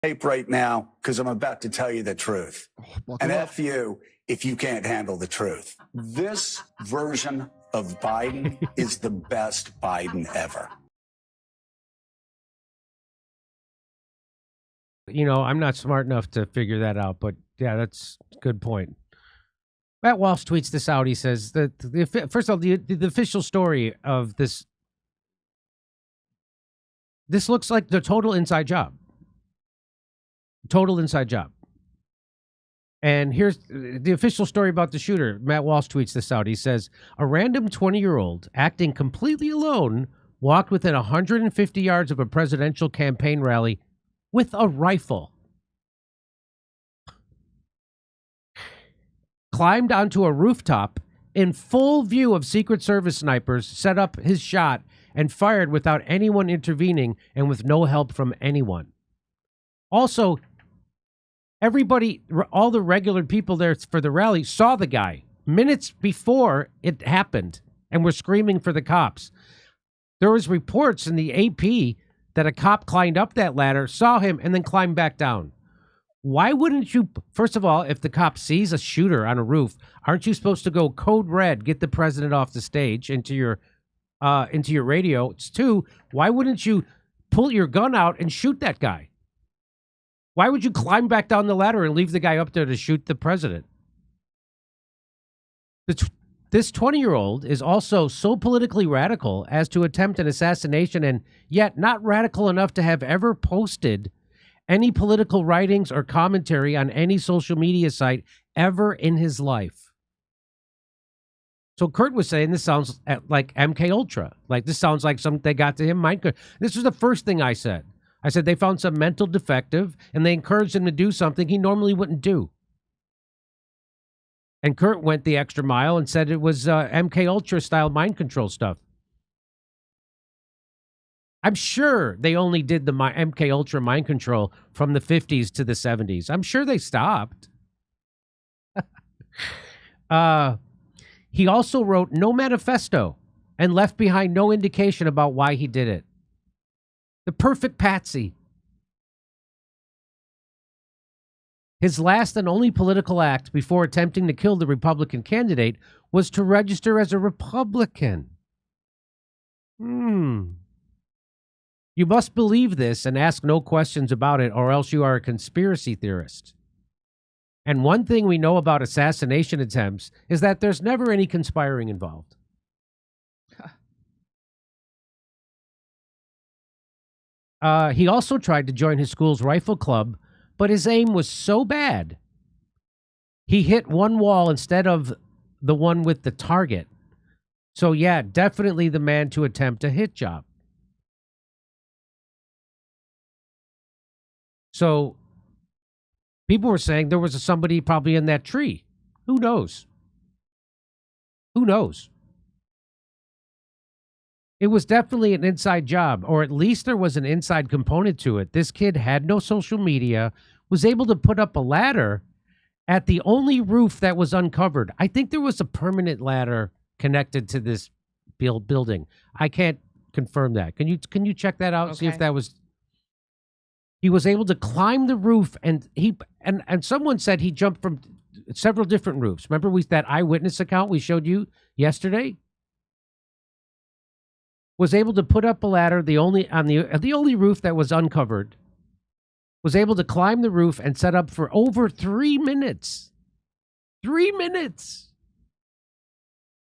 tape right now because I'm about to tell you the truth. And F you if you can't handle the truth. This version of Biden is the best Biden ever. You know, I'm not smart enough to figure that out, but yeah, that's a good point. Matt Walsh tweets this out. He says that first of all, the official story of this looks like the total inside job. Total inside job. And here's the official story about the shooter. Matt Walsh tweets this out. He says, a random 20-year-old acting completely alone walked within 150 yards of a presidential campaign rally with a rifle. Climbed onto a rooftop in full view of Secret Service snipers, set up his shot, and fired without anyone intervening and with no help from anyone. Also, everybody, all the regular people there for the rally saw the guy minutes before it happened and were screaming for the cops. There was reports in the AP that a cop climbed up that ladder, saw him, and then climbed back down. Why wouldn't you, first of all, if the cop sees a shooter on a roof, aren't you supposed to go code red, get the president off the stage into your radio? It's two, why wouldn't you pull your gun out and shoot that guy? Why would you climb back down the ladder and leave the guy up there to shoot the president? This 20-year-old is also so politically radical as to attempt an assassination and yet not radical enough to have ever posted any political writings or commentary on any social media site ever in his life. So Kurt was saying this sounds like MK Ultra. Like this sounds like something they got to him. This was the first thing I said. I said they found some mental defective and they encouraged him to do something he normally wouldn't do. And Kurt went the extra mile and said it was MK Ultra style mind control stuff. I'm sure they only did the MK Ultra mind control from the 50s to the 70s. I'm sure they stopped. He also wrote no manifesto and left behind no indication about why he did it. The perfect patsy. His last and only political act before attempting to kill the Republican candidate was to register as a Republican. You must believe this and ask no questions about it, or else you are a conspiracy theorist. And one thing we know about assassination attempts is that there's never any conspiring involved. He also tried to join his school's rifle club, but his aim was so bad, he hit one wall instead of the one with the target. So yeah, definitely the man to attempt a hit job. So people were saying there was somebody probably in that tree. Who knows? Who knows? It was definitely an inside job, or at least there was an inside component to it. This kid had no social media, was able to put up a ladder at the only roof that was uncovered. I think there was a permanent ladder connected to this building. I can't confirm that. Can you check that out? Okay. See if that was... He was able to climb the roof, and someone said he jumped from several different roofs. Remember that eyewitness account we showed you yesterday? Was able to put up a ladder the only roof that was uncovered. Was able to climb the roof and set up for over 3 minutes. 3 minutes.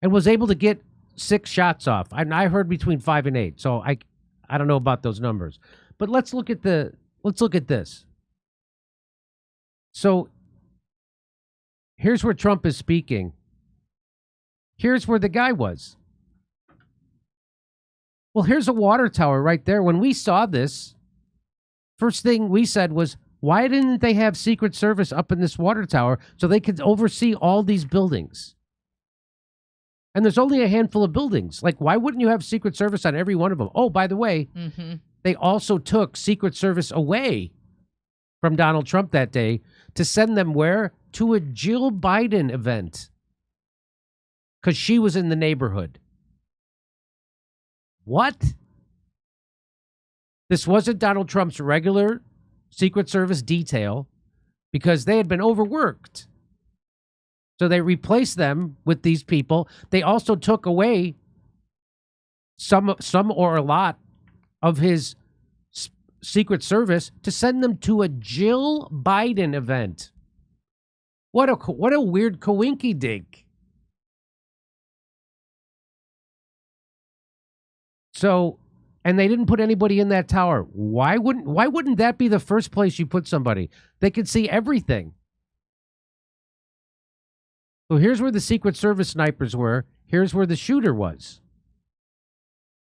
And was able to get 6 shots off. I heard between 5 and 8. So I don't know about those numbers. But let's look at this. So here's where Trump is speaking. Here's where the guy was. Well, here's a water tower right there. When we saw this, first thing we said was, why didn't they have Secret Service up in this water tower so they could oversee all these buildings? And there's only a handful of buildings. Like, why wouldn't you have Secret Service on every one of them? Oh, by the way, they also took Secret Service away from Donald Trump that day to send them where? To a Jill Biden event. Because she was in the neighborhood. What? This wasn't Donald Trump's regular Secret Service detail because they had been overworked. So they replaced them with these people. They also took away some or a lot of his Secret Service to send them to a Jill Biden event. What a weird coinky dink. So, and they didn't put anybody in that tower. Why wouldn't that be the first place you put somebody? They could see everything. So here's where the Secret Service snipers were. Here's where the shooter was.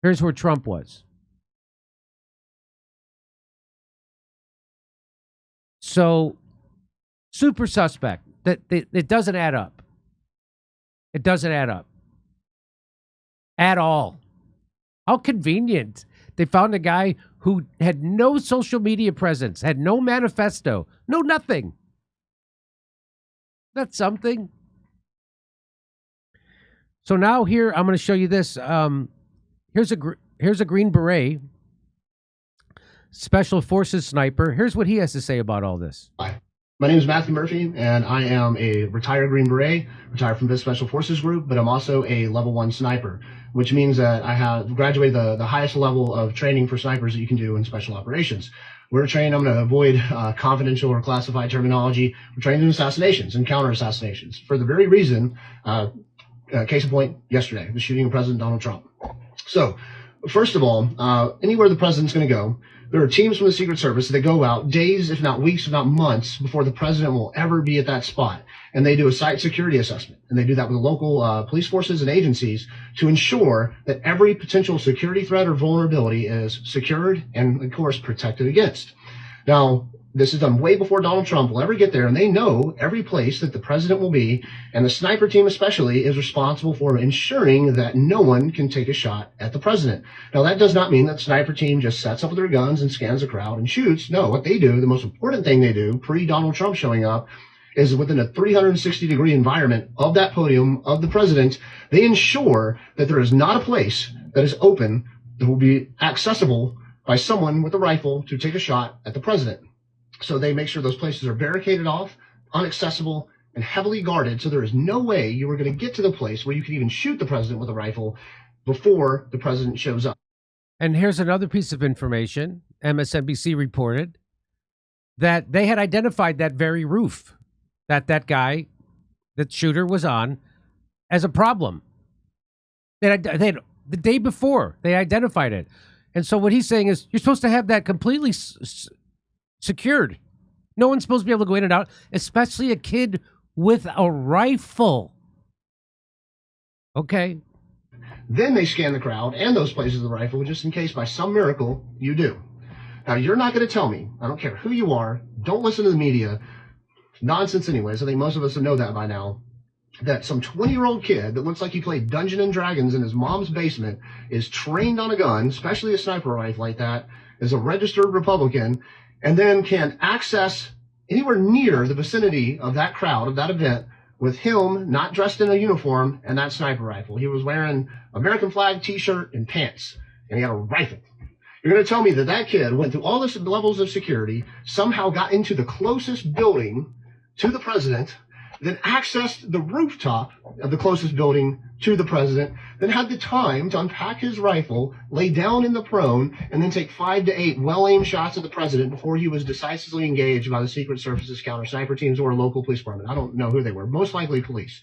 Here's where Trump was. So, super suspect. It doesn't add up. It doesn't add up. At all. How convenient. They found a guy who had no social media presence, had no manifesto, no nothing. That's something. So now here, I'm going to show you this. Here's a Green Beret, Special Forces sniper. Here's what he has to say about all this. Hi, my name is Matthew Murphy, and I am a retired Green Beret, retired from this Special Forces group, but I'm also a level 1 sniper, which means that I have graduated the highest level of training for snipers that you can do in special operations. We're trained, I'm going to avoid confidential or classified terminology, we're trained in assassinations and counter assassinations for the very reason, case in point, yesterday, the shooting of President Donald Trump. So, first of all, anywhere the president's going to go, there are teams from the Secret Service that go out days, if not weeks, if not months, before the president will ever be at that spot. And they do a site security assessment. And they do that with local police forces and agencies to ensure that every potential security threat or vulnerability is secured and, of course, protected against. Now, this is done way before Donald Trump will ever get there, and they know every place that the president will be, and the sniper team especially is responsible for ensuring that no one can take a shot at the president. Now, that does not mean that the sniper team just sets up with their guns and scans the crowd and shoots. No, what they do, the most important thing they do pre-Donald Trump showing up, is within a 360-degree environment of that podium of the president, they ensure that there is not a place that is open that will be accessible by someone with a rifle to take a shot at the president. So they make sure those places are barricaded off, inaccessible, and heavily guarded, so there is no way you are going to get to the place where you can even shoot the president with a rifle before the president shows up. And here's another piece of information. MSNBC reported that they had identified that very roof that guy, that shooter was on, as a problem. They had the day before, they identified it. And so what he's saying is, you're supposed to have that completely secured. No one's supposed to be able to go in and out, especially a kid with a rifle. Okay. Then they scan the crowd and those places of the rifle, just in case by some miracle you do. Now, you're not going to tell me, I don't care who you are, don't listen to the media, nonsense anyways, I think most of us know that by now, that some 20-year-old kid that looks like he played Dungeons and Dragons in his mom's basement is trained on a gun, especially a sniper rifle like that, is a registered Republican, and then can access anywhere near the vicinity of that crowd, of that event, with him not dressed in a uniform and that sniper rifle. He was wearing American flag t-shirt and pants, and he had a rifle. You're going to tell me that that kid went through all the levels of security, somehow got into the closest building to the president, then accessed the rooftop of the closest building to the president, then had the time to unpack his rifle, lay down in the prone, and then take 5 to 8 well-aimed shots at the president before he was decisively engaged by the Secret Service's counter-sniper teams or a local police department. I don't know who they were. Most likely police.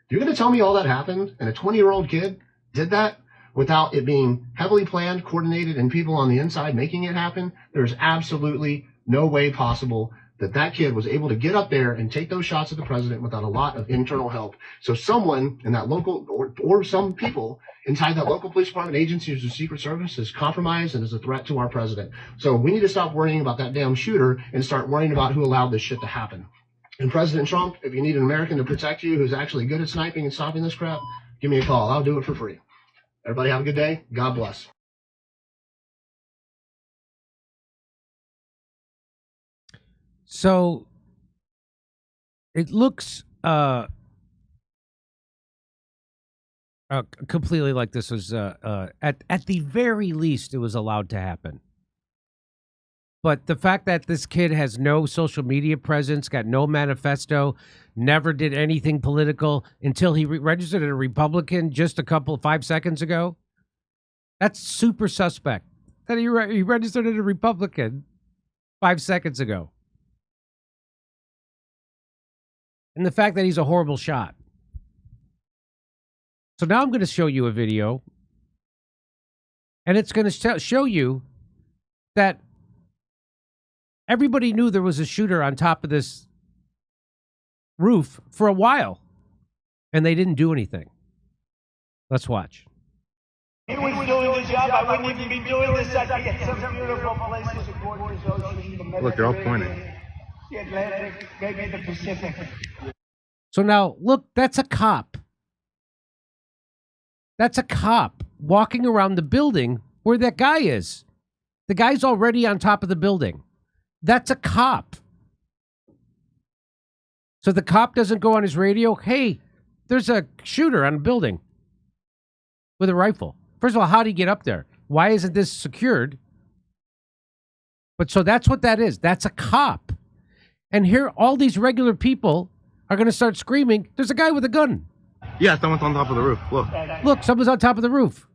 You're going to tell me all that happened and a 20-year-old kid did that without it being heavily planned, coordinated, and people on the inside making it happen? There's absolutely no way possible that kid was able to get up there and take those shots at the president without a lot of internal help. So someone in that local, or some people inside that local police department, agencies, or Secret Service is compromised and is a threat to our president. So we need to stop worrying about that damn shooter and start worrying about who allowed this shit to happen. And President Trump, if you need an American to protect you who's actually good at sniping and stopping this crap, give me a call. I'll do it for free. Everybody have a good day. God bless. So it looks completely like this was at the very least it was allowed to happen. But the fact that this kid has no social media presence, got no manifesto, never did anything political until he registered as a Republican just 5 seconds ago, that's super suspect. That he registered as a Republican 5 seconds ago. And the fact that he's a horrible shot. So now I'm going to show you a video. And it's going to show you that everybody knew there was a shooter on top of this roof for a while. And they didn't do anything. Let's watch. He was doing the job. I wouldn't even be doing this. I could get some beautiful places to gorgeous oceans. Look, they're all pointing. The Atlantic, maybe the Pacific. So now, look, that's a cop. That's a cop walking around the building where that guy is. The guy's already on top of the building. That's a cop. So the cop doesn't go on his radio, hey, there's a shooter on a building with a rifle. First of all, how did he get up there? Why isn't this secured? But so that's what that is. That's a cop. And here, all these regular people are going to start screaming, there's a guy with a gun. Yeah, someone's on top of the roof. Look. Look, someone's on top of the roof.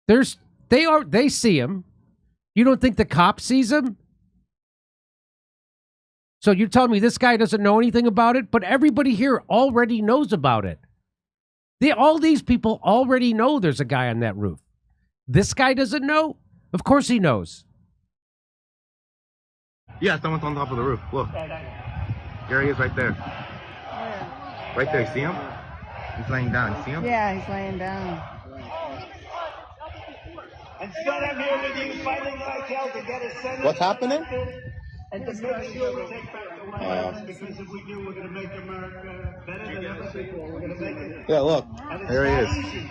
They see him. You don't think the cop sees him? So you're telling me this guy doesn't know anything about it? But everybody here already knows about it. All these people already know there's a guy on that roof. This guy doesn't know? Of course he knows. Yeah, someone's on top of the roof. Look. There he is right there. Where? Right there, see him? He's laying down. See him? Yeah, he's laying down. Instead, I'm here with you fighting like hell to get a Senate. What's happening? And to make sure we take back the White House, because if we do, we're going to make America better than ever before. We're going to make it. Yeah, look. There he is. Easy,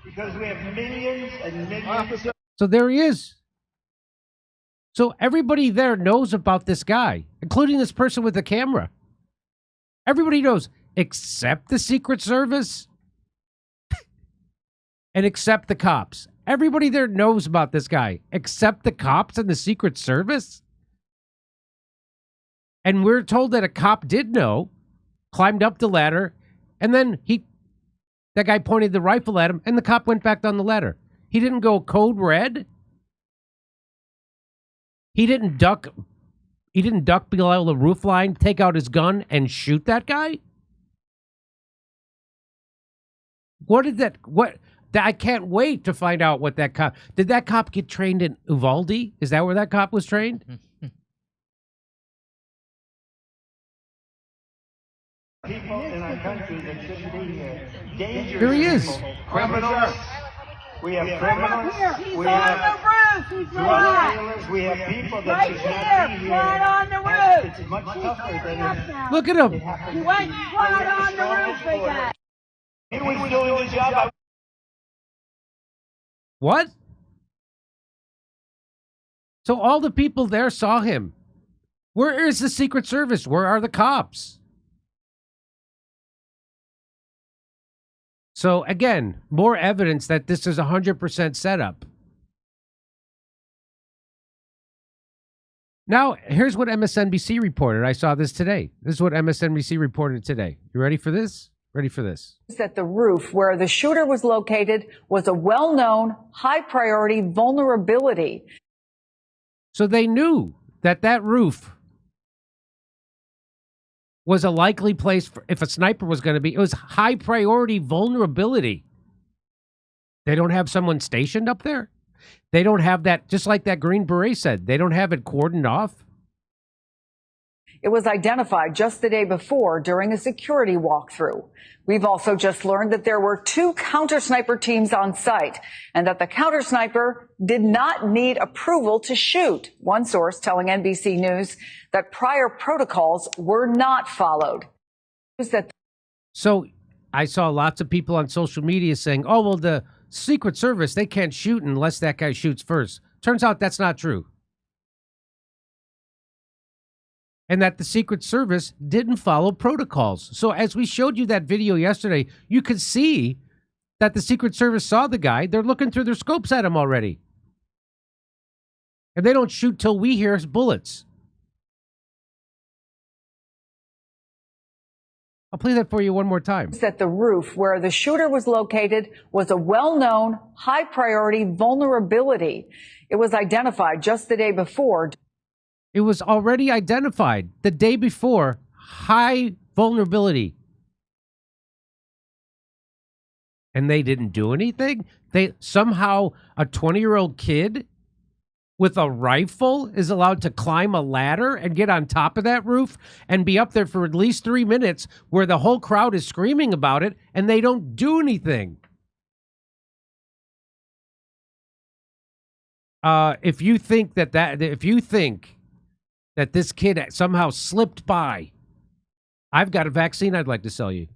because we have millions and millions. So there he is. So everybody there knows about this guy, including this person with the camera. Everybody knows, except the Secret Service and except the cops. Everybody there knows about this guy, except the cops and the Secret Service. And we're told that a cop did know, climbed up the ladder, and then that guy pointed the rifle at him, and the cop went back down the ladder. He didn't go code red. He didn't duck below the roof line, take out his gun, and shoot that guy? I can't wait to find out what that cop... Did that cop get trained in Uvalde? Is that where that cop was trained? People in our country that shouldn't be here. Dangerous Here he is. people. Criminals. We have criminals. He's We on have the roof. He's drug right dealers. We have people that Right should here, not be here. right on the roof. It's much tougher than it. Look at him. He went right on the roof, big guy. He was doing the job. What? So all the people there saw him. Where is the Secret Service? Where are the cops? So again, more evidence that this is 100% setup. Now, here's what MSNBC reported. I saw this today. This is what MSNBC reported today. You ready for this? Ready for this? That the roof where the shooter was located was a well-known, high-priority vulnerability. So they knew that that roof was a likely place for, if a sniper was going to be, it was high-priority vulnerability. They don't have someone stationed up there? They don't have that, just like that Green Beret said, they don't have it cordoned off? It was identified just the day before during a security walkthrough. We've also just learned that there were 2 counter-sniper teams on site and that the counter-sniper did not need approval to shoot. One source telling NBC News that prior protocols were not followed. So I saw lots of people on social media saying, oh, well, the Secret Service, they can't shoot unless that guy shoots first. Turns out that's not true. And that the Secret Service didn't follow protocols. So as we showed you that video yesterday, you could see that the Secret Service saw the guy. They're looking through their scopes at him already. And they don't shoot till we hear his bullets. I'll play that for you one more time. That the roof where the shooter was located was a well-known, high-priority vulnerability. It was identified just the day before. It was already identified the day before. High vulnerability. And they didn't do anything? They somehow, a 20-year-old kid with a rifle is allowed to climb a ladder and get on top of that roof and be up there for at least 3 minutes where the whole crowd is screaming about it and they don't do anything. If you think that this kid somehow slipped by, I've got a vaccine I'd like to sell you.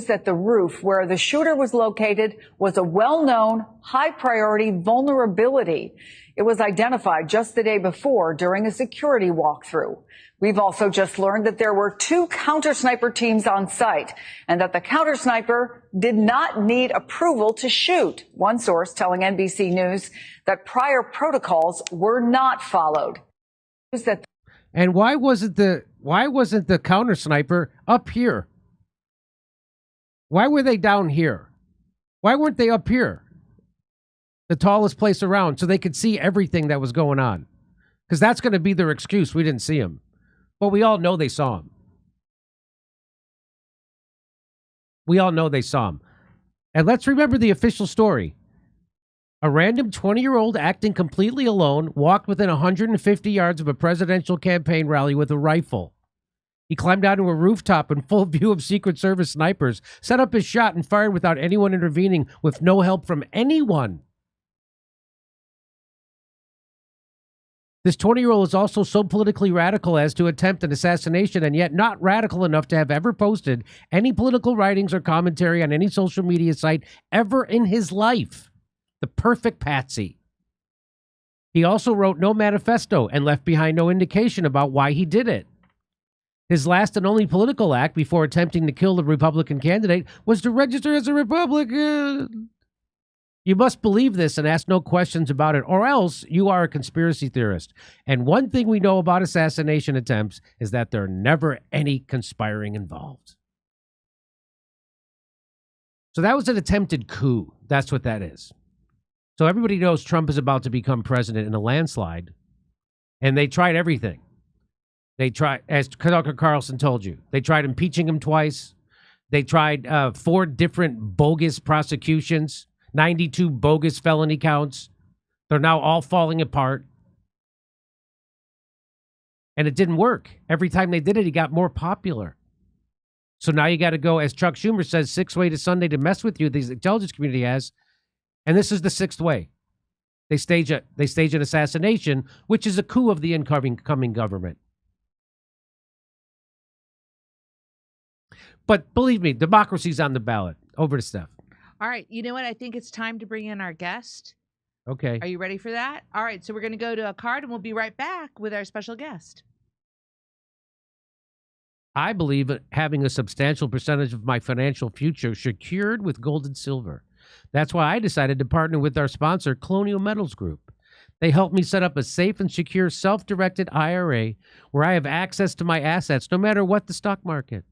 That the roof where the shooter was located was a well-known, high-priority vulnerability. It was identified just the day before during a security walkthrough. We've also just learned that there were 2 counter-sniper teams on site and that the counter-sniper did not need approval to shoot. One source telling NBC News that prior protocols were not followed. And why wasn't the counter-sniper up here? Why were they down here? Why weren't they up here? The tallest place around, so they could see everything that was going on. Because that's going to be their excuse. We didn't see him. But we all know they saw him. We all know they saw him. And let's remember the official story. A random 20-year-old acting completely alone walked within 150 yards of a presidential campaign rally with a rifle. He climbed onto a rooftop in full view of Secret Service snipers, set up his shot, and fired without anyone intervening, with no help from anyone. This 20-year-old is also so politically radical as to attempt an assassination, and yet not radical enough to have ever posted any political writings or commentary on any social media site ever in his life. The perfect patsy. He also wrote no manifesto and left behind no indication about why he did it. His last and only political act before attempting to kill the Republican candidate was to register as a Republican. You must believe this and ask no questions about it, or else you are a conspiracy theorist. And one thing we know about assassination attempts is that there are never any conspiring involved. So that was an attempted coup. That's what that is. So everybody knows Trump is about to become president in a landslide, and they tried everything. They tried, as Tucker Carlson told you, they tried impeaching him twice. They tried 4 different bogus prosecutions, 92 bogus felony counts. They're now all falling apart. And it didn't work. Every time they did it, he got more popular. So now you got to go, as Chuck Schumer says, 6 ways to Sunday to mess with you, the intelligence community has. And this is the 6th way. They stage an assassination, which is a coup of the incoming government. But believe me, democracy's on the ballot. Over to Steph. All right. You know what? I think it's time to bring in our guest. Okay. Are you ready for that? All right. So we're going to go to a card and we'll be right back with our special guest. I believe in having a substantial percentage of my financial future secured with gold and silver. That's why I decided to partner with our sponsor, Colonial Metals Group. They helped me set up a safe and secure self-directed IRA where I have access to my assets no matter what the stock market,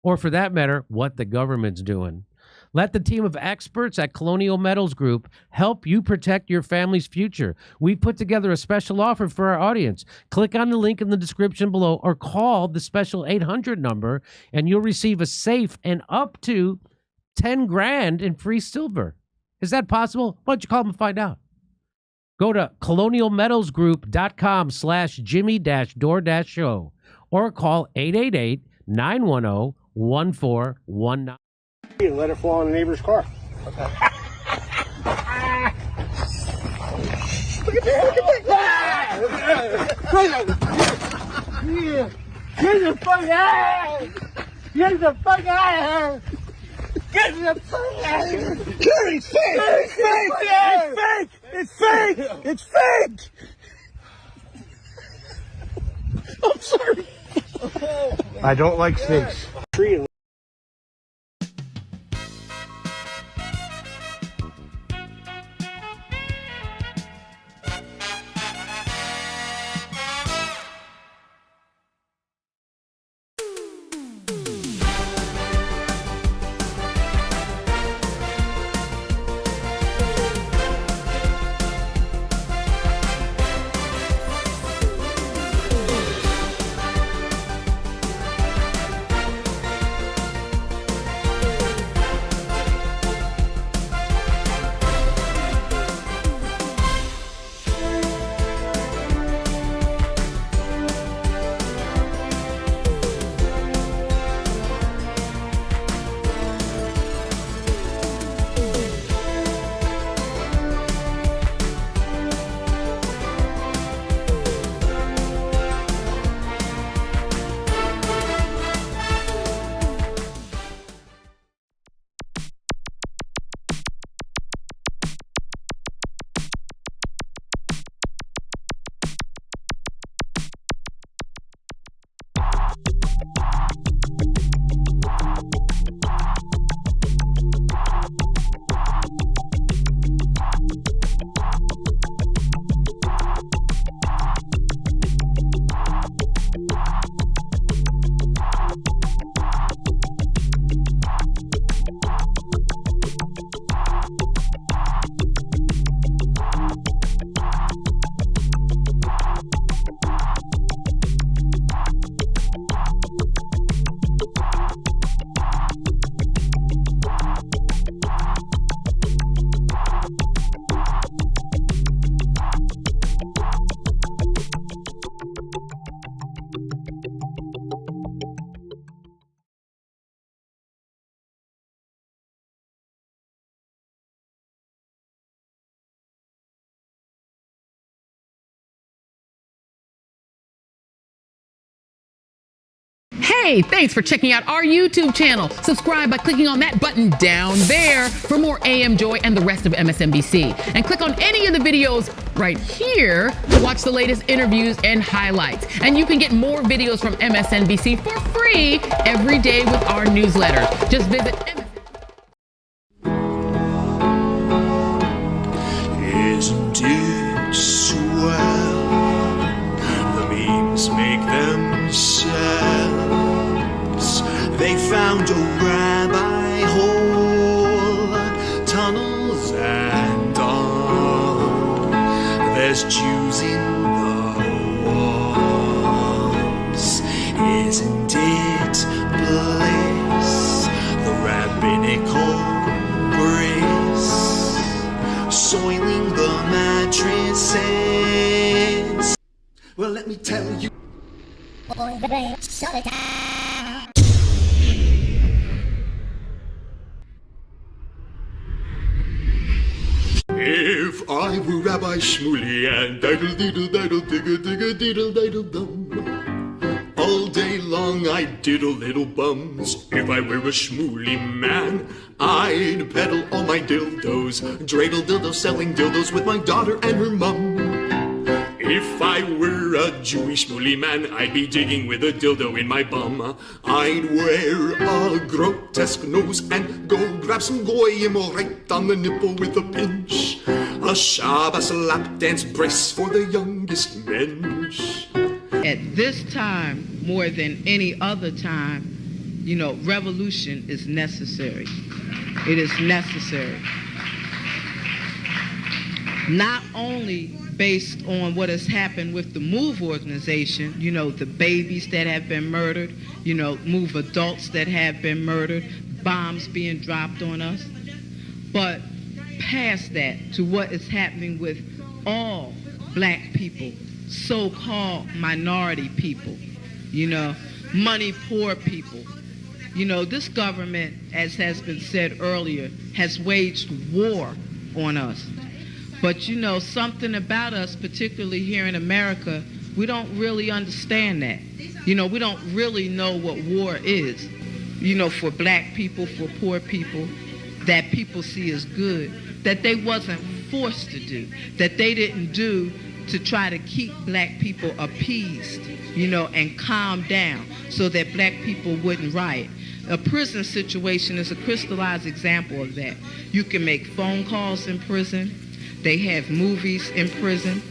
or for that matter, what the government's doing. Let the team of experts at Colonial Metals Group help you protect your family's future. We've put together a special offer for our audience. Click on the link in the description below or call the special 800 number and you'll receive a safe and up to 10 grand in free silver. Is that possible? Why don't you call them and find out? Go to colonialmetalsgroup.com/Jimmy-Dore-Show or call 888-910-1419. Let it fall in the neighbor's car. Okay. Look at that! Get the fuck out! Get the fuck out! Get the fuck out! It's fake! It's fake! It's fake! It's fake! I'm sorry. I don't like snakes. Hey, thanks for checking out our YouTube channel. Subscribe by clicking on that button down there for more AM Joy and the rest of MSNBC. And click on any of the videos right here to watch the latest interviews and highlights. And you can get more videos from MSNBC for free every day with our newsletter. Just visit Isn't it swell? The memes make themselves. They found a rabbi hole, tunnels and all. There's Jews in the walls. Isn't it bliss? The rabbinical grace soiling the mattresses. Well, let me tell you. Shut it down. If I were Rabbi Shmuley and diddle diddle diddle digga digga diddle diddle dum, all day long I'd diddle little bums. If I were a Shmuley man, I'd peddle all my dildos, dreidel dildos, selling dildos with my daughter and her mum. If I were a Jewish Shmuley man, I'd be digging with a dildo in my bum. I'd wear a grotesque nose and go grab some goyim right on the nipple with a pinch. A Shabbos lap dance brace for the youngest mensch. At this time, more than any other time, you know, revolution is necessary. It is necessary. Not only based on what has happened with the MOVE organization, you know, the babies that have been murdered, you know, MOVE adults that have been murdered, bombs being dropped on us, but past that to what is happening with all black people, so-called minority people, you know, money poor people. You know, this government, as has been said earlier, has waged war on us. But you know, something about us, particularly here in America, we don't really understand that. You know, we don't really know what war is. You know, for black people, for poor people, that people see as good, that they wasn't forced to do, that they didn't do to try to keep black people appeased. and calm down so that black people wouldn't riot. A prison situation is a crystallized example of that. You can make phone calls in prison. They have movies in prison.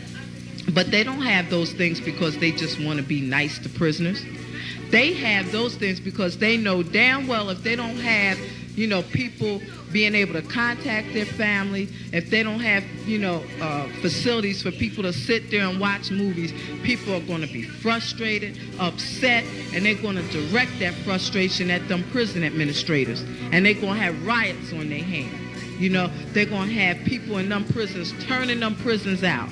But they don't have those things because they just want to be nice to prisoners. They have those things because they know damn well if they don't have, people being able to contact their family, if they don't have, facilities for people to sit there and watch movies, people are going to be frustrated, upset, and they're going to direct that frustration at them prison administrators. And they're going to have riots on their hands. They're going to have people in them prisons turning them prisons out.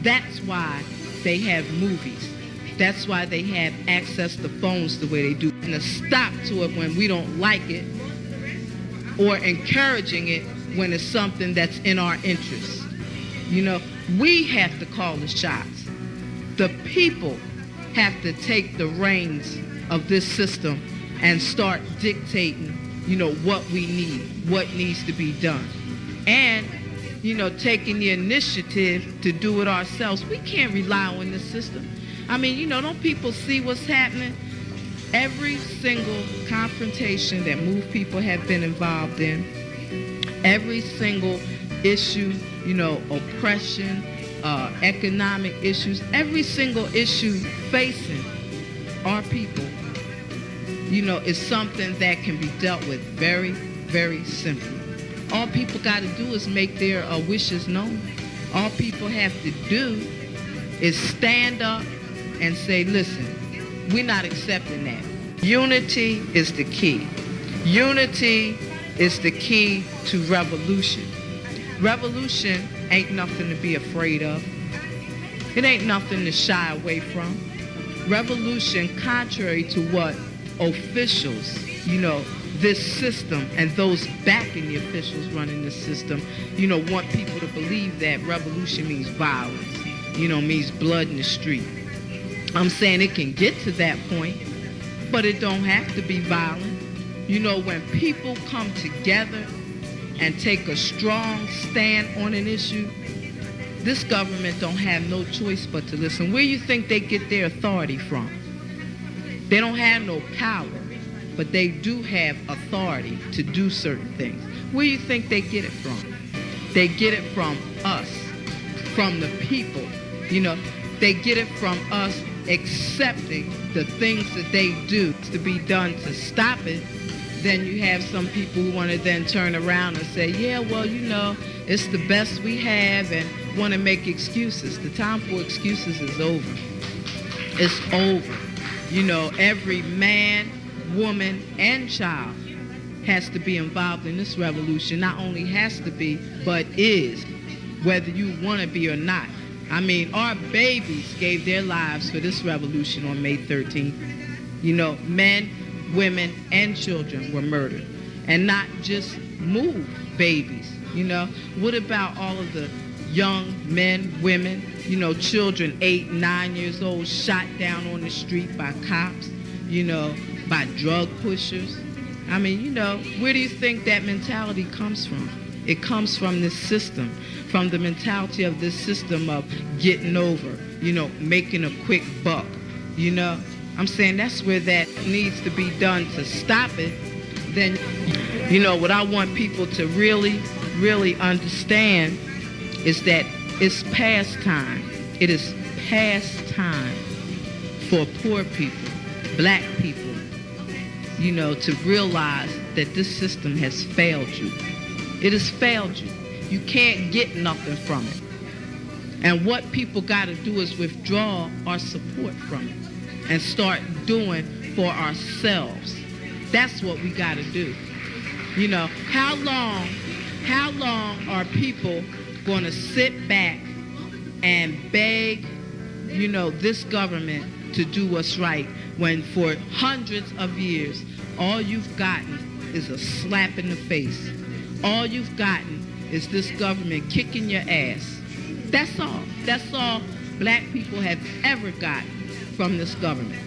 That's why they have movies. That's why they have access to phones the way they do. And a stop to it when we don't like it, or encouraging it when it's something that's in our interest. We have to call the shots. The people have to take the reins of this system and start dictating, what we need, what needs to be done. And, taking the initiative to do it ourselves. We can't rely on this system. Don't people see what's happening? Every single confrontation that MOVE people have been involved in, every single issue, oppression, economic issues, every single issue facing our people, is something that can be dealt with very, very simply. All people got to do is make their wishes known. All people have to do is stand up and say, listen, we're not accepting that. Unity is the key. Unity is the key to revolution. Revolution ain't nothing to be afraid of. It ain't nothing to shy away from. Revolution, contrary to what officials, this system and those backing the officials running the system, want people to believe that revolution means violence, means blood in the street. I'm saying it can get to that point, but it don't have to be violent. When people come together and take a strong stand on an issue, this government don't have no choice but to listen. Where you think they get their authority from? They don't have no power, but they do have authority to do certain things. Where you think they get it from? They get it from us, from the people. They get it from us accepting the things that they do to be done to stop it. Then you have some people who want to then turn around and say, yeah, well, it's the best we have, and want to make excuses. The time for excuses is over. It's over. Every man, woman, and child has to be involved in this revolution. Not only has to be, but is, whether you want to be or not. Our babies gave their lives for this revolution on May 13th. Men, women, and children were murdered. And not just MOVE babies. What about all of the young men, women, children 8, 9 years old shot down on the street by cops, by drug pushers? Where do you think that mentality comes from? It comes from this system, from the mentality of this system of getting over, making a quick buck, I'm saying that's where that needs to be done to stop it. Then, what I want people to really, really understand is that it's past time. It is past time for poor people, black people, to realize that this system has failed you. It has failed you. You can't get nothing from it. And what people got to do is withdraw our support from it and start doing for ourselves. That's what we got to do. How long are people going to sit back and beg, this government to do what's right when for hundreds of years, all you've gotten is a slap in the face. All you've gotten is this government kicking your ass. That's all. That's all black people have ever gotten from this government.